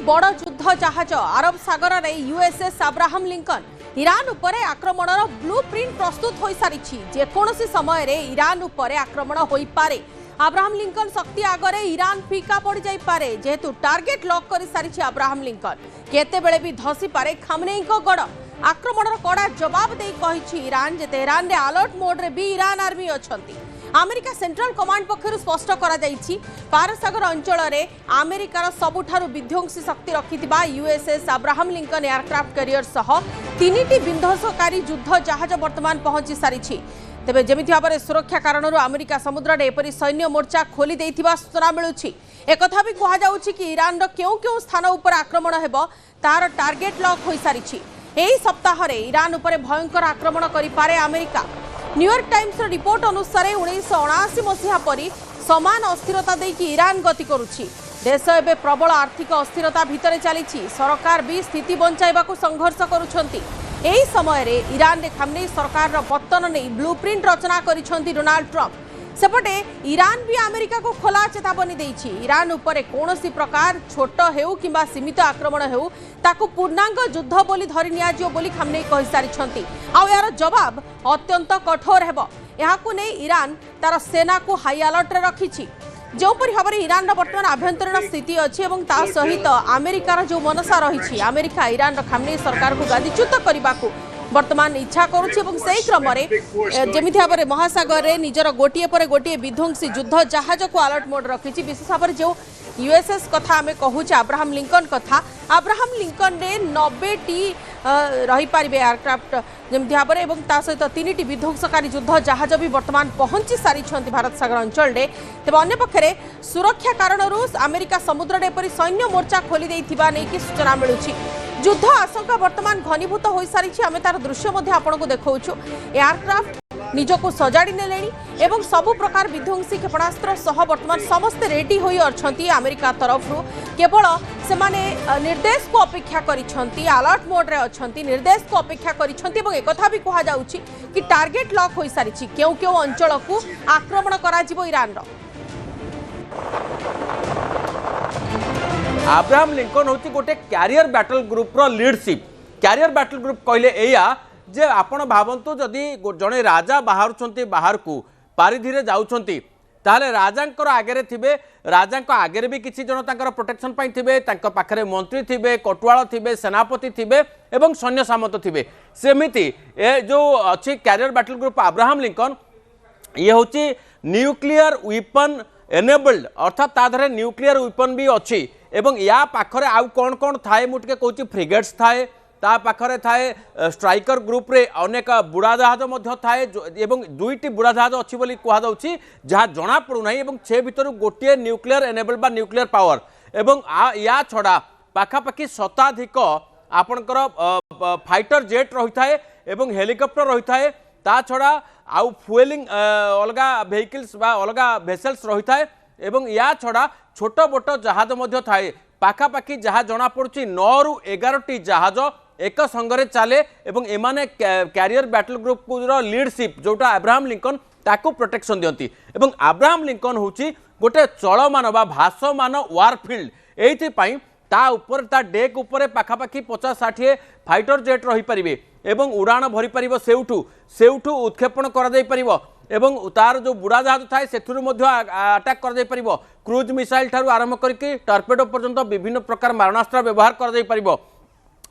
बड़ युद्ध जहाज अरब सागर में यूएसएस अब्राहम लिंकन ईरान उपरे आक्रमणर ब्लू प्रिंट प्रस्तुत हो सारी जेकोसी समय रे ईरान उपरे आक्रमण हो पारे। अब्राहम लिंकन शक्ति आगरे ईरान फीका पड़ जाई पारे जेहेतु टार्गेट लॉक कर सारी अब्राहम लिंकन केतेबेले भी धसी पारे खामनेई को गड़ आक्रमणर कड़ा जवाब दे कही ईरान जे तेहरान रे अलर्ट मोड रे भी ईरान आर्मी अछंती। अमेरिका सेंट्रल कमांड पक्षर स्पष्ट करा जायछि पारसागर अंचल में अमेरिकार सबुठारु विध्वंसी शक्ति रखिथिबा USS Abraham Lincoln aircraft carrier सह तीनिटी विध्वंसकारी युद्ध जहाज वर्तमान पहुंची सारी। तेबे जेमिति भाबरे सुरक्षा कारणरू अमेरिका समुद्र में एपरी सैन्य मोर्चा खोली देइथिबा सूचना मिलुछि। एकथा भी कहा जाउछि कि ईरान रो केउ स्थान उपर आक्रमण हेबो तार टार्गेट लॉक हो सारी। एही सप्ताह रे ईरान उपरे भयंकर आक्रमण करि पारे अमेरिका। न्यूयॉर्क टाइम्स रिपोर्ट अनुसार 1979 मसीहा परी समान अस्थिरता देकी ईरान गति करुछि। देश एवं प्रबल आर्थिक अस्थिरता भितर चली सरकार भी स्थिति बंचाइबा संघर्ष करुछंती। एही समय रे ईरान रे खामनेई सरकार पतन नहीं ब्लूप्रिंट रचना करिछंती डोनाल्ड ट्रंप। सेपटे ईरान भी अमेरिका को खोला चेतावनी देइछि। ईरान उपरे कोनोसी प्रकार छोट हेउ किंबा सीमित आक्रमण हेउ ताकू पूर्णांग युद्ध बोली धरि नियाजियो बोली खामनेई कहि सारिछंती। आ यार जवाब अत्यंत कठोर हेबो। एहाकू नै ईरान तार सेना को हाई अलर्ट रे रखिछि। जोपरि भाबरे ईरान रो वर्तमान आभ्यंतरीण स्थिति अछि एवं ता सहित अमेरिकार जो मनसा रहिछि अमेरिका ईरान रो खामनेई सरकार को गादीच्युत करबाकू वर्तमान इच्छा करुछि। क्रम जमिति भाव में महासागर में निजर गोटे पर गोटे विध्वंसी युद्ध जहाज को अलर्ट मोड रखी। विशेष भाव में जो यूएसएस कथा आम कहूचे अब्राहम लिंकन कथा अब्राहम लिंकन रे 90टी रही पारे एयरक्राफ्ट जमिति भाव में सहित 3टी विध्वंसकारी युद्ध जहाज भी वर्तमान पहुंची सारी भारत सागर अंचल में। तेज अन्यपक्षे सुरक्षा कारणरू अमेरिका समुद्र में एपरी सैन्य मोर्चा खोली देइथिबा नै कि सूचना मिलुछि। युद्ध आशंका वर्तमान घनीभूत हो सारी। आम तार दृश्य आपको देखा एयरक्राफ्ट निजको सजाड़ी नेले एवं सबु प्रकार विध्वंसी क्षेपणास्त्र सह वर्तमान समस्ते रेडी होई अछंती। अमेरिका तरफ केवल से माने निर्देश को अपेक्षा करिछंती अलर्ट मोड रे अछंती निर्देश को अपेक्षा करिछंती एवं एकथा भी कहा जाउछि कि टार्गेट लॉक होई सारी केउ अंचल को आक्रमण करा जिवो ईरान रो। अब्राहम लिंकन होती गोटे कैरियर बैटल ग्रुप रो लीडरशिप। कैरियर बैटल ग्रुप कहले एया जे आपण भावंतु जदि जड़े राजा बाहर बाहर को पारिधि जाउछंती ताले राजांकर आगे थिबे राजांक आगे भी किसी जन तांकर प्रोटेक्शन पाई थिबे तांकर पाखरे मंत्री थिबे कटुआल थिबे सेनापति थिबे एवं सैन्य सामंत थिबे। सेमिति ए जो अछि carrier battle group Abraham Lincoln ये होची न्यूक्लियर वेपन एनेबल्ड अर्थात ताधरे न्यूक्लियर वेपन भी अच्छी एवं या पाखरे आउ कौन कौन थाए मुझे कहूँ फ्रिगेट्स थाए ता पाखरे थाए स्ट्राइकर ग्रुप रे अनेक बुड़ा जहाज मध्य थाए एवं 2टी बुड़ा जहाज अच्छी बोली कहुच्छी जहाँ जना पड़ूना एवं से भितर गोटे न्यूक्लियर एनेबल बा न्यूक्लियर पावर एवं या छड़ा पाखापाखि शताधिक आपणकर फाइटर जेट रही थाए एवं हेलिकॉप्टर रही थाए ता छड़ा आउ फुएलिंग अलगा व्हीकल्स बा अलगा भेसल्स रही थाए एवं या छड़ा छोट बोट जहाज मध्य थाए पाखापाखि जहाँ जना पड़ुछि 9 ରୁ 11टी जहाज एक संगरे चले एवं एमाने कैरियर बैटल ग्रुप रो लीडरशिप जोटा अब्राहम लिंकन ताकू प्रोटेक्शन दियंती एवं अब्राहम लिंकन होची गोटे चलमान बा भासमान वारफिल्ड एथि पई ता ऊपर ता डेक ऊपर पाखापाखि 50-60 फाइटर जेट रही पारिबे एवं उड़ान भरी पारिबो सेउठू उत्क्षेपण करा जाई पारिबो एवं तार जो बुड़ा जहाज थाए सेठुरु मध्य अटैक कर जाई परिबो क्रूज मिसाइल ठारू आरंभ करके टॉर्पेडो पर्यंत विभिन्न प्रकार मारणास्त्र व्यवहार कर जाई परिबो।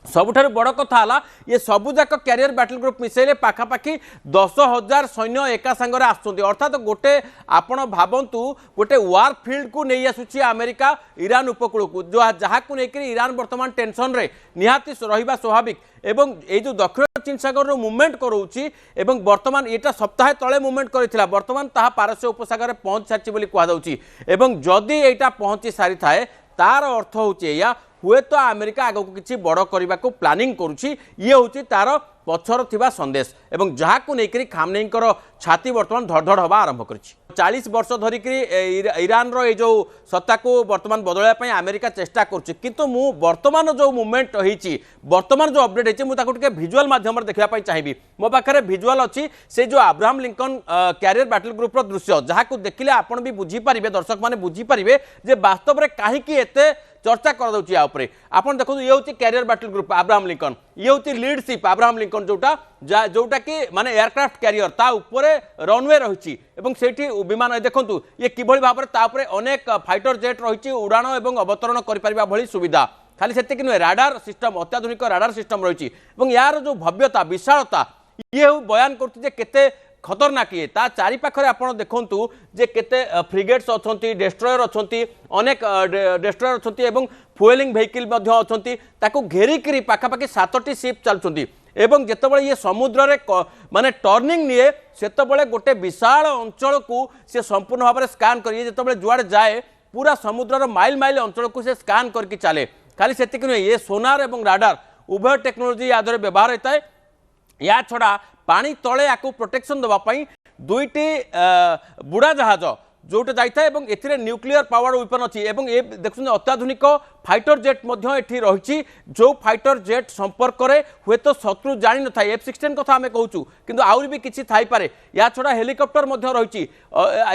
सबुठारु बड़ कथा हला ये सबुजाक कैरियर बैटल ग्रुप मिसाइले पाखापाखि 10,000 सैन्य एका संगरे आसुछंती अर्थात गोटे आपण भावंतु गोटे वार फील्ड को नहीं आसुछि अमेरिका ईरान उपकूल को जहाँ को लेकर ईरान वर्तमान टेंशन रे निहाती रहिबा स्वाभाविक एवं ये जो दक्षिण चीन सागर रो मूवमेंट करोछि एवं वर्तमान एटा सप्ताह तले मूवमेंट करिथिला वर्तमान ताहा पारस्य उपसागर पहुंच सारछि बोली कहा जाउछि एवं जदि एटा पहुंची सारी थाए तार अर्थ होछि या हुए तो अमेरिका आगो किसी बड़ करने को प्लानिंग करुच्ची ये हूँ तार पछर थिबा संदेश एवं जहाँ को लेकर खामनेईंकर छाती वर्तमान धड़धड़ हवा आरंभ कर 40 वर्ष धरिक ईरान रो ये जो सत्ता को वर्तमान बदलवाई अमेरिका चेष्टा करुच्ची किंतु मु वर्तमान जो मूवमेंट होती वर्तमान जो अपडेट होती भिजुआल माध्यम देखा चाहिए मो पाखे भिजुआल अच्छी से जो Abraham Lincoln carrier battle group दृश्य जहाँ को देखिले आपण भी बुझीपारे दर्शक मैंने बुझीपारे जे वास्तव में कहीं चर्चा कर आपन देखो ये हूँ carrier battle group Abraham Lincoln ये हूँ लीडशिप अब्राहम लिंकन जोटा कि माने एयरक्राफ्ट कैरियर ता उपरे रनवे रही विमान देखु ये किभली भाव में अनेक फाइटर जेट रही उड़ाण और अवतरण कर सुविधा खाली से नुहे राडार सिस्टम अत्याधुनिक राडार सिस्टम रही यार जो भव्यता विशालता ये बयान करते खतरनाक ये ता चारि पाखरे आपण देखंतु जे केते फ्रिगेट्स अछंती डेस्ट्रॉयर अछंती अनेक डेस्ट्रॉयर अछंती एवं फ्यूएलिंग व्हीकल मध्ये अछंती ताको घेरी करी पाखापाखि 7टी शिप चलछंती एवं जेतेबेले ये समुद्र रे माने टर्निंग निये सेतेबेले गोटे विशाल अंचल को से संपूर्ण भाव में स्कान करिए जेतेबेले जुआड़ जाए पूरा समुद्र माइल माइल अंचल को से स्कान करके चले खाली सेतिक नुहे ये सोनार एवं राडार उभय टेक्नोलोजी आदरे व्यवहार होता है या छड़ा पानी तले या प्रोटेक्शन देवाई दुईटी बुड़ा जहाज जोटे जाए ए न्यूक्लियर पावर वेपन अच्छी ये देखते अत्याधुनिक फाइटर जेट एठी रही जो फाइटर जेट संपर्क में हुए तो शत्रु जानी न था F-16 कथा आम कहूँ किंतु आउरी भी किसी थाईपे या छड़ा हेलिकॉप्टर रही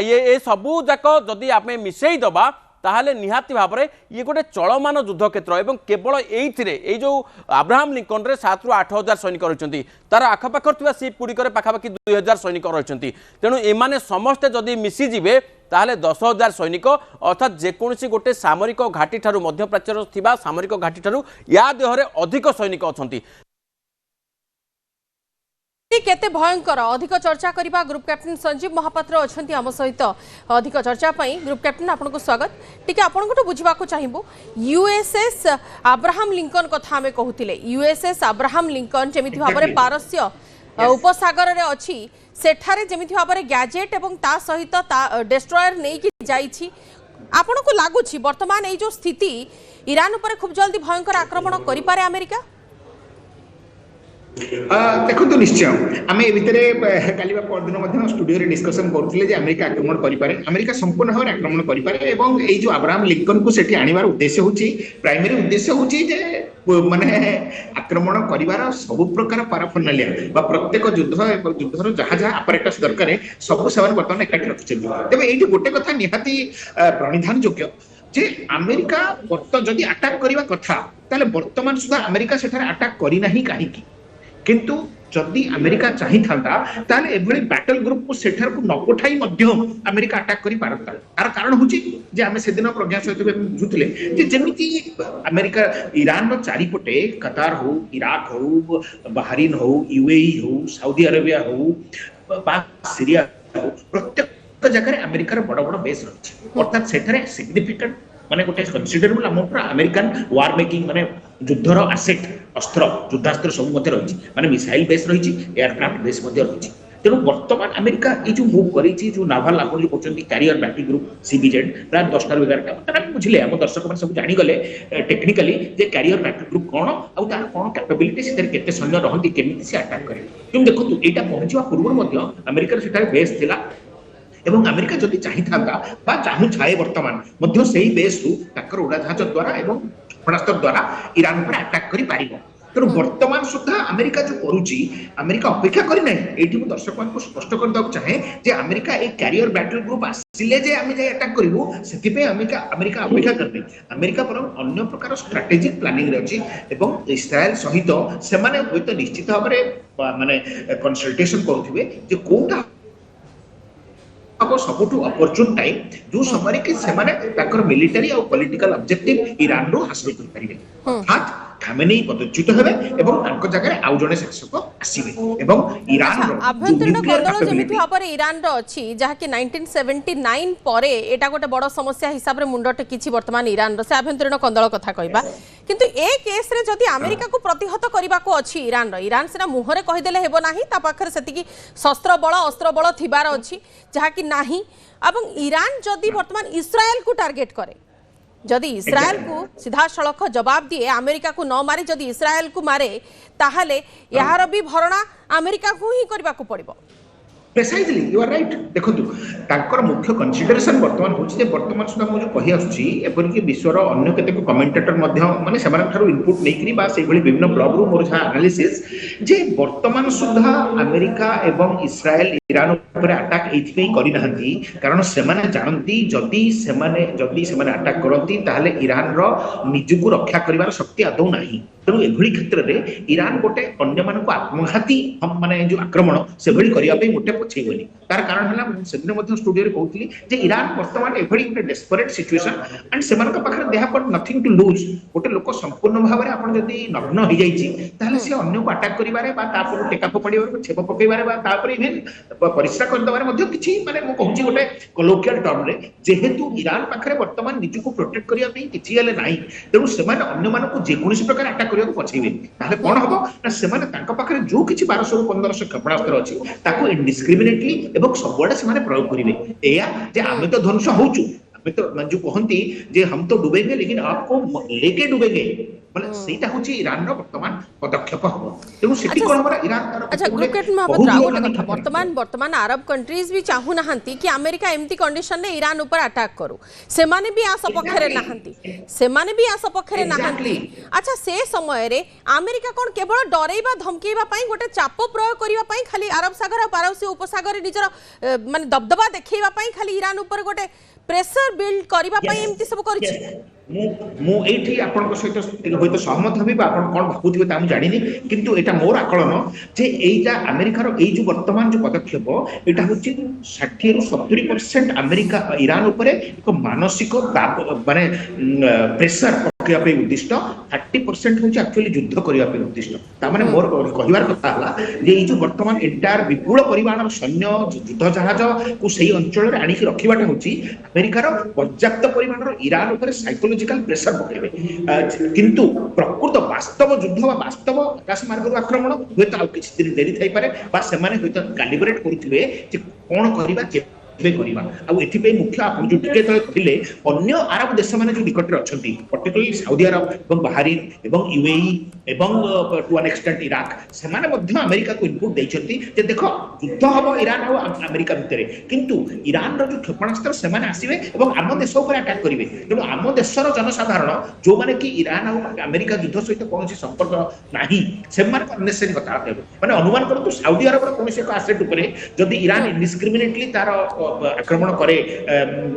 ये सबू जाक जदि आम मिसई दबा ताहले निहाती भाव में ये गोटे चलमान युद्ध क्षेत्र और केवल ये जो अब्राहम लिंकन रे 7 ରୁ 8 हजार सैनिक रही तार आखपाख सीप गुड़िक पाखापाखि 2000 सैनिक रही तेणु एमाने समस्ते जदि मिसीजे ताहले 10,000 सैनिक अर्थात जेकोसी गोटे सामरिक घाटी ठारू मध्य प्राच्यर थिबा सामरिक घाटी ठारू या देहरे अधिक सैनिक अछंती केते भयंकर अधिक चर्चा करबा ग्रुप कैप्टन संजीव महापात्र अछंती हम सहित अधिक चर्चा पई ग्रुप कैप्टन आपनको स्वागत टिके आपनको बुझवा को चाहिबो यूएसएस अब्राहम लिंकन कथा हमें कहूतिले यूएसएस अब्राहम लिंकन जेमिति भाबरे पारस्य उपसागर रे अछि सेठारे जेमिति भाबरे गैजेट एवं ता सहित ता डेस्ट्रॉयर नै कि जाईछि आपनको लागुछि वर्तमान ए जो स्थिति ईरान ऊपर खूब जल्दी भयंकर आक्रमण करि पारे अमेरिका देखो निश्चय आम ए भितर काली परदिन स्टूडियो डिस्कसन करुले अमेरिका आक्रमण करें अमेरिका संपूर्ण भाव में आक्रमण करें ये जो अब्राहम लिंकन को सेठी आनिबार उद्देश्य होची प्राइमरी उद्देश्य होची जे माने आक्रमण करिवार सब प्रकार पाराफर्नालिया बा प्रत्येक युद्धर जहाँ जहाँ आपरेटस दरकार सब से बर्तमान एकाठी रखिछन तबे एठी गोटे कथा निहाती प्रणिधान योग्य जे अमेरिका जदि अटैक करबा कथा ताले वर्तमान सुधा अमेरिका सेठारे अटैक करी नाही काहेकि किंतु जदि अमेरिका चाहि थांता ताले एभली बैटल ग्रुप को सेठर को न पठाई मध्य अमेरिका अटैक करि पारता तार कारण होची जे आमे सेदिन प्रज्ञा सहित बुझुतले जे जेमिति अमेरिका ईरान रो चारिपटे कतार हो इराक हो बहरीन हो यूएई हो सऊदी अरेबिया हो पाक सीरिया हो प्रत्येक जगह अमेरिका रो बड़ बड़ बेस रही अर्थात सेठरे सिग्निफिकेंट माने गोटे कन्सिडरेबल अमाउंट अमेरिकन वार मेकिंग माने युद्धर आसेट अस्त्र युद्धास्त्र सब मध्य रही माने मिसाइल बेस रही एयरक्राफ्ट बेस मध्य रही तेणु वर्तमान अमेरिका ये जो मूव करी जो नाभाल आप कहते कैरियर बैटल ग्रुप सीबीजेड प्राय 10 ରୁ 11टा बर्तमान बुझिले हम दर्शक मैंने सब जानीगले टेक्निकाली जे कैरियर बैटल ग्रुप कौन आउ तार कौन कैपेबिलिटी से केते सैन्य रहती केमिति से अटैक करे तुम देखो एटा पहुंचवा पूर्व अमेरिका सेठारे बेस थिला एवं अमेरिका जदि चाहि थांता बा चाहू छाए वर्तमान मध्य सेही बेस रु ताकर उड़ाजहाज द्वारा एवं क्षेपणास्त्र द्वारा ईरान पर अटैक करि पारिबो तेणु वर्तमान सुधा अमेरिका जो करुची अमेरिका अपेक्षा करी नहीं एठी मु दर्शक को स्पष्ट कर दब चाहे जे अमेरिका एक कैरियर बैटल ग्रुप आसिले जे आमे जे अटैक करिवो सेति पे अमेरिका अपेक्षा करबे अमेरिका पर अन्य प्रकार स्ट्रेटेजिक प्लानिंग रे अछि एवं इस्राएल सहित से माने होय तो निश्चित भाबरे माने कंसल्टेशन करूथिबे जे कोटा अब सबुठु अपॉर्चुन टाइम जो समय कि सेमाने ताकर मिलिटरी और पॉलिटिकल ऑब्जेक्टिव ईरान रो हासिल कर परिबे अर्थात खामेनी पदच्युत हेबे एवं तांको जगह आउ जने शासक आसीबे एवं ईरान रो आभ्यंतरीण कन्दल जेमिति भाबरे ईरान रो अछि जहा कि 1979 परे एटा गोटे बड़ समस्या हिसाब रे मुंड टेकिछि वर्तमान ईरान रो से आभ्यंतरीण कन्दल कथा कहबा किंतु ए केस रे जदि अमेरिका को प्रतिहत करबा को अछि ईरान सेना मुहरे कहि देले हेबो नाही ता पाखर सेति कि शस्त्र बळ अस्त्र बळ थिबार अछि जहा कि नाही एवं ईरान जदि वर्तमान इस्राएल को टार्गेट करे जदि इस्राएल को सीधा सड़क जवाब दिए अमेरिका को न मारी जदि इस्राएल को मारे ताहले यार भी भरणा अमेरिका को ही करबा को पड़िबो प्रिसाइजली यू आर राइट देखो तांकर मुख्य कंसीडरेशन वर्तमान होची जे वर्तमान सुधा मु जो कहि आसुची एपरि कि विश्वर अन्य केतेक कमेंटेटर मध्य माने सेमान थारो इनपुट नै करी बा सेभली विभिन्न ब्लॉग रू मोर छा एनालिसिस जे वर्तमान सुधा अमेरिका एवं इस्राएल ईरान ऊपर अटैक अटैक एथि करि नाहंती कारण सेमाने जानती जदि सेमाने अटैक करती ताहले ईरान रो निजुको रक्षा करिवार शक्ति आदौ नाही तेणु एभली क्षेत्र में ईरान गोटे अन्य मानक आत्मघाती माने जो आक्रमण से भली करिया पे गोटे पछेगली तार कारण हला सेदिन मध्ये स्टूडियो रे कहउतली जे ईरान वर्तमान एभली गोटे डेस्परेट सिचुएशन एंड सेमानक पाखरे they have got nothing to lose गोटे लोक संपूर्ण भाव में आपण जदि नग्न हो जाईची ताहले से अन्य को अटैक करिवारे बा तापर टेका पकड़िबारे छेप पकइबारे बा तापर इवन परिश्रा करदबारे मध्ये किछि माने मो कहउची गोटे कोलोकियल टर्म रे जेहेतु ईरान पाखरे वर्तमान निजुको प्रोटेक्ट करिया पे किछि हले नाही तेणु सेमाने अन्य मानक जे कोनोसी प्रकार अटैक पछेबे ताले कोन हबो ना सेमाने तांका पाखरे जो किछि 1200 ରୁ 1500 क्षेपणास्त्र अछि ताको इनडिस्क्रिमिनेटली एवं सबवाडे सेमाने प्रयोग करिवे एया जे आमे तो ध्वंस होउछु आमे तो मंजू कहंती जे हम तो डूबेंगे लेकिन आपको लेके डूबेंगे मतलब सेटा होछि ईरान रो वर्तमान पदक्षेप हबो तेनु सेठी कोन हमरा ईरान तार अच्छा ग्रुप कैप्टन मोहम्मद राउत वर्तमान अरब कंट्रीज भी चाहू नाहंती कि अमेरिका एमती कंडीशन ने ईरान ऊपर अटैक करू सेमाने भी आ सपक्षरे नाहंती अच्छा से समय रे अमेरिका कोन केवल डरेबा धमकेबा पई गोटे चाप प्रयोग करिबा पई खाली अरब सागर और पारसी उपसागर निजर माने दबदबा देखैबा पई खाली ईरान ऊपर गोटे प्रेशर बिल्ड करिबा पई एमती सब करिछि मु एठी आपन सहित होइतो सहमत हबी आपन कोन भाबुथिबे ता मु जानिनी किंतु एटा मोर आकलन जे एटा अमेरिका रो एई जो वर्तमान जो पदक्षेप एटा होछि 60 ରୁ 70% अमेरिका ईरान ऊपर एक मानसिक माने प्रेशर पकेया पे उद्दिष्ट 30% होछि एक्चुअली युद्ध करिया पे उद्दिष्ट ता माने मोर कहिवार कथा हला जे एई जो वर्तमान एंटायर विपुल परिमाणर सैन्य युद्ध जहाज को सही अंचल रे आनी के रखिबाटा होछि अमेरिका रो पर्याप्त परिमाणर ईरान ऊपर साइकोलॉजिकल प्रेशर पकेबे किंतु प्रकृत वास्तव युद्ध वा वास्तव आकाश मार्ग आक्रमण हुए तो आउ किछि दिन देरी थाई पारे बा सेमाने हुए तो कैलिब्रेट करूथिबे जे कोन करिबा मुख्य आप जो टिके कहले अन्य अरब देश माने जो निकट रे अछंती पर्टिकुलरली सऊदी अरब एवं बहरीन एवं यूएई एवं टू एन एक्सटेंट इराक से माने मध्य अमेरिका को इनपुट दैछंती जे देखो युद्ध हबो ईरान और अमेरिका भितरे किंतु ईरान रो जो क्षेपणास्त्र से माने आसीबे एवं आम देश ऊपर अटैक करिवे तेणु आम देशर जनसाधारण जो माने कि ईरान और अमेरिका युद्ध सहित कोनोसी संपर्क नाही से माने अननेसेसरी कथा माने अनुमान करतो सऊदी अरब रो कोनोसी एक एसेट ऊपर जदी ईरान इनडिस्क्रिमिनेटली तार आक्रमण करे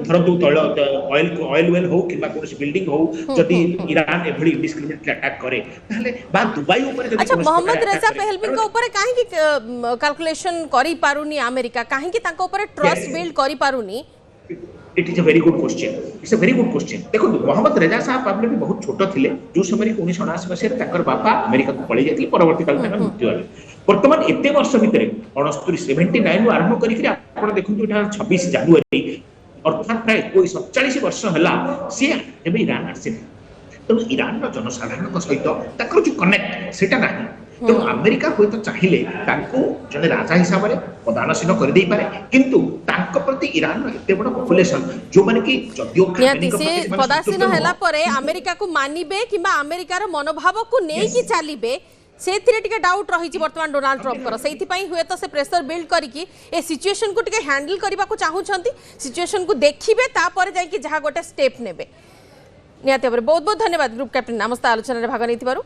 धरतु तैल ऑयल वेल हो किबा कोनोसी बिल्डिंग हो जदी ईरान एभली डिस्क्रिमिनेटली अटैक करे ताहले बा दुबई ऊपर जदी अच्छा मोहम्मद रेजा पहलवी को ऊपर काहे कि कैलकुलेशन करि पारुनी अमेरिका काहे कि ताको ऊपर ट्रस्ट बिल्ड करि पारुनी it is a very good question it's a very good question देखो मोहम्मद रेजा साहब आपने भी बहुत छोट थिले जो समय 1979 मसिया ताकर बापा अमेरिका को पळि जायति परवर्ती काल ताकर मृत्यु होले वर्तमान एते वर्ष भितरे 79 नु आरंभ करी आपण देखु एटा 26 जनवरी अर्थात प्राय 47 वर्ष हला से एबे ईरान आसे तो ईरान रो जनसाधारण सहित ताकर जो कनेक्ट सेटा नाही तो अमेरिका होय तो चाहिले ताको जने राजा हिसाब रे पदानसीन कर देई पारे किंतु ताको प्रति ईरान रो एते बड़ पॉपुलेशन जो माने कि जदियो पदासीन हला परे अमेरिका को मानिबे किबा अमेरिका रो मनोभाव को नै कि चालिबे सेथिरे टिके डाउट रही वर्तमान डोनाल्ड ट्रम्प कर सेथि पई हुए तो से प्रेशर बिल्ड करिकि ए सिचुएशन को टिके हैंडल करबा को चाहू छंती सिचुएशन को देखिबे ता पर जाई कि जहा गोटे स्टेप नेबे नियाते बहुत बहुत धन्यवाद ग्रुप कैप्टन नमस्ते आलोचना रे भाग नैथिबारु।